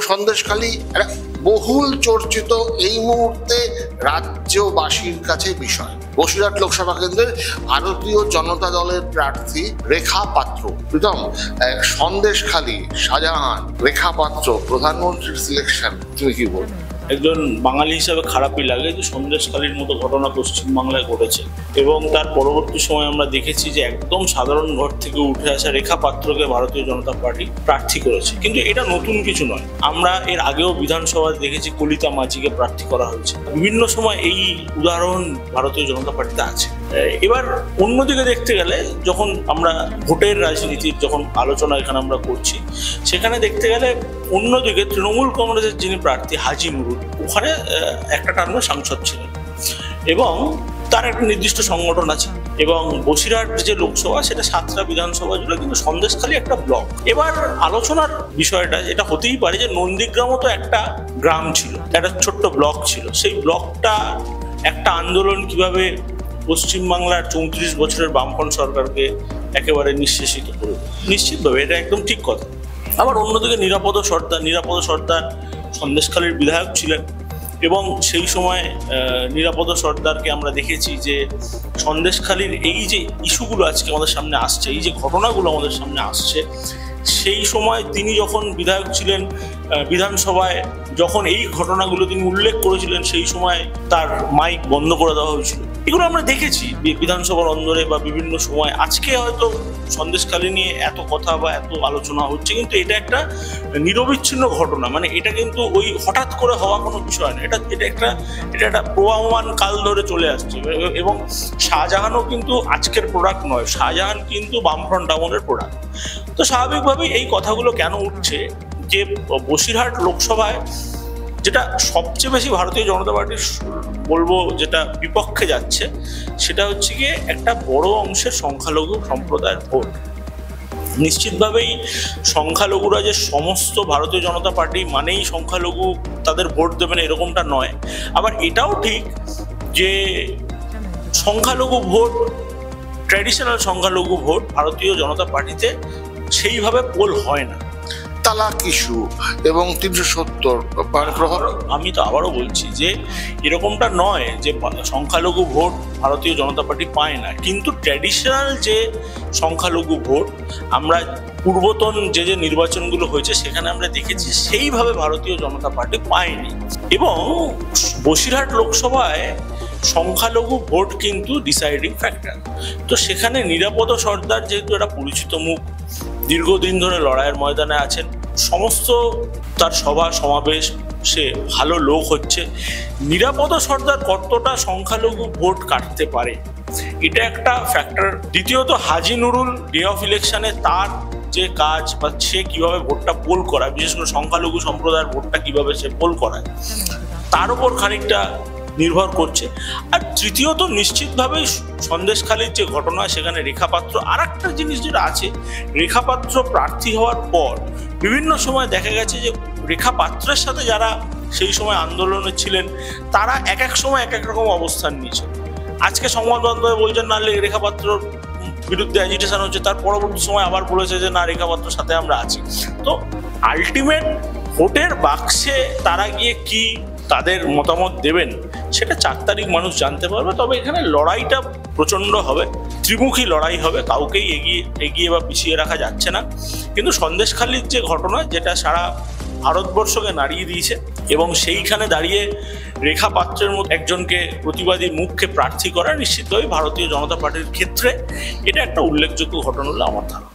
সন্দেশখালী একটা বহুল চর্চিত এই মুহূর্তে রাজ্যবাসীর কাছে বিষয়। বসিরহাট লোকসভা কেন্দ্রের ভারতীয় জনতা দলের প্রার্থী রেখা পাত্র। প্রীতম, সন্দেশখালী, শাহজাহান, রেখা পাত্র, প্রধানমন্ত্রীর সিলেকশন, তুমি কি বলবে? একজন বাঙালি হিসাবে খারাপই লাগে যে সন্দেশখালীর মতো ঘটনা পশ্চিমবাংলায় ঘটেছে এবং তার পরবর্তী সময় আমরা দেখেছি যে একদম সাধারণ ঘর থেকে উঠে আসা রেখা পাত্রকে ভারতীয় জনতা পার্টি প্রার্থী করেছে। কিন্তু এটা নতুন কিছু নয়, আমরা এর আগেও বিধানসভায় দেখেছি কলিতা মাঝিকে প্রার্থী করা হয়েছে। বিভিন্ন সময় এই উদাহরণ ভারতীয় জনতা পার্টিতে আছে। এবার অন্যদিকে দেখতে গেলে যখন আমরা ভোটের রাজনীতির যখন আলোচনা এখানে আমরা করছি, সেখানে দেখতে গেলে অন্যদিকে তৃণমূল কংগ্রেসের যিনি প্রার্থী হাজি নুরুল, ওখানে একটা টার্মে সাংসদ ছিলেন এবং তার একটা নির্দিষ্ট সংগঠন আছে এবং বসিরহাট যে লোকসভা সেটা 7টা বিধানসভা জুড়ে, কিন্তু সন্দেশখালী একটা ব্লক। এবার আলোচনার বিষয়টা এটা হতেই পারে যে নন্দীগ্রামও তো একটা গ্রাম ছিল, একটা ছোট্ট ব্লক ছিল। সেই ব্লকটা একটা আন্দোলন কিভাবে পশ্চিমবাংলার 34 বছরের বামফ্রন্ট সরকারকে একেবারে নিঃশেষিত করে, নিশ্চিতভাবে এটা একদম ঠিক কথা। আবার অন্যদিকে নিরাপদ সর্দার সন্দেশখালীর বিধায়ক ছিলেন এবং সেই সময় নিরাপদ সর্দারকে আমরা দেখেছি যে সন্দেশখালীর এই যে ইস্যুগুলো আজকে আমাদের সামনে আসছে, এই যে ঘটনাগুলো আমাদের সামনে আসছে, সেই সময় তিনি যখন বিধায়ক ছিলেন বিধানসভায়, যখন এই ঘটনাগুলো তিনি উল্লেখ করেছিলেন, সেই সময় তার মাইক বন্ধ করে দেওয়া হয়েছিল। এগুলো আমরা দেখেছি বিধানসভার অন্দরে বা বিভিন্ন সময়। আজকে হয়তো সন্দেশখালী নিয়ে এত কথা বা এত আলোচনা হচ্ছে, কিন্তু এটা একটা নিরবিচ্ছিন্ন ঘটনা। মানে এটা কিন্তু ওই হঠাৎ করে হওয়া কোনো বিষয় না, এটা একটা প্রবাহমান কাল ধরে চলে আসছে। এবং শাহজাহানও কিন্তু আজকের প্রোডাক্ট নয়, শাহজাহান কিন্তু বামফ্রন্ট আমলের প্রোডাক্ট। তো স্বাভাবিকভাবেই এই কথাগুলো কেন উঠছে যে বসিরহাট লোকসভায় যেটা সবচেয়ে বেশি ভারতীয় জনতা পার্টির বলবো যেটা বিপক্ষে যাচ্ছে, সেটা হচ্ছে গিয়ে একটা বড় অংশের সংখ্যালঘু সম্প্রদায়ের ভোট। নিশ্চিতভাবেই সংখ্যালঘুরা যে সমস্ত ভারতীয় জনতা পার্টি মানেই সংখ্যালঘু তাদের ভোট দেবেন এরকমটা নয়। আবার এটাও ঠিক যে সংখ্যালঘু ভোট, ট্র্যাডিশনাল সংখ্যালঘু ভোট ভারতীয় জনতা পার্টিতে সেইভাবে পোল হয় না। তালাক ইস্যু এবং 370 আমি তো আবারও বলছি যে এরকমটা নয় যে সংখ্যালঘু ভোট ভারতীয় জনতা পার্টি পায় না, কিন্তু ট্র্যাডিশনাল যে সংখ্যালঘু ভোট আমরা পূর্বতন যে নির্বাচনগুলো হয়েছে সেখানে আমরা দেখেছি সেইভাবে ভারতীয় জনতা পার্টি পায়নি। এবং বসিরহাট লোকসভায় সংখ্যালঘু ভোট কিন্তু ডিসাইডিং ফ্যাক্টর। তো সেখানে নিরাপদ সর্দার যেহেতু একটা পরিচিত মুখ, দীর্ঘদিন ধরে লড়াইয়ের ময়দানে আছেন, সমস্ত তার সভা সমাবেশ সে ভালো লোক হচ্ছে, নিরাপদ সর্দার কতটা সংখ্যালঘু ভোট কাটতে পারে এটা একটা ফ্যাক্টর। দ্বিতীয়ত হাজি নুরুল ডে অফ ইলেকশনে তার যে কাজ বা সে কিভাবে ভোটটা পোল করায়, বিশেষ করে সংখ্যালঘু সম্প্রদায়ের ভোটটা কিভাবে সে পোল করায়, তার উপর খানিকটা নির্ভর করছে। আর তৃতীয়ত নিশ্চিতভাবেই সন্দেশখালীর যে ঘটনা, সেখানে রেখা পাত্র, আর একটা জিনিস যেটা আছে, রেখা পাত্র প্রার্থী হওয়ার পর বিভিন্ন সময় দেখা গেছে যে রেখা পাত্রের সাথে যারা সেই সময় আন্দোলনে ছিলেন তারা এক এক সময় এক এক রকম অবস্থান নিয়েছে। আজকে সংবাদ মাধ্যমে বলছেন না রেখা পাত্রর বিরুদ্ধে অ্যাজিটেশন হচ্ছে, তার পরবর্তী সময় আবার বলেছে যে না রেখা পাত্রর সাথে আমরা আছি। তো আলটিমেট ভোটের বাক্সে তারা গিয়ে কি তাদের মতামত দেবেন সেটা 4 তারিখ মানুষ জানতে পারবে। তবে এখানে লড়াইটা প্রচণ্ড হবে, ত্রিমুখী লড়াই হবে, কাউকেই এগিয়ে বা পিছিয়ে রাখা যাচ্ছে না। কিন্তু সন্দেশখালীর যে ঘটনা, যেটা সারা ভারতবর্ষকে নাড়িয়ে দিয়েছে এবং সেইখানে দাঁড়িয়ে রেখা পাত্রের মতো একজনকে প্রতিবাদী মুখকে প্রার্থী করা নিশ্চিতভাবেই ভারতীয় জনতা পার্টির ক্ষেত্রে এটা একটা উল্লেখযোগ্য ঘটনা হলো আমার ধারণা।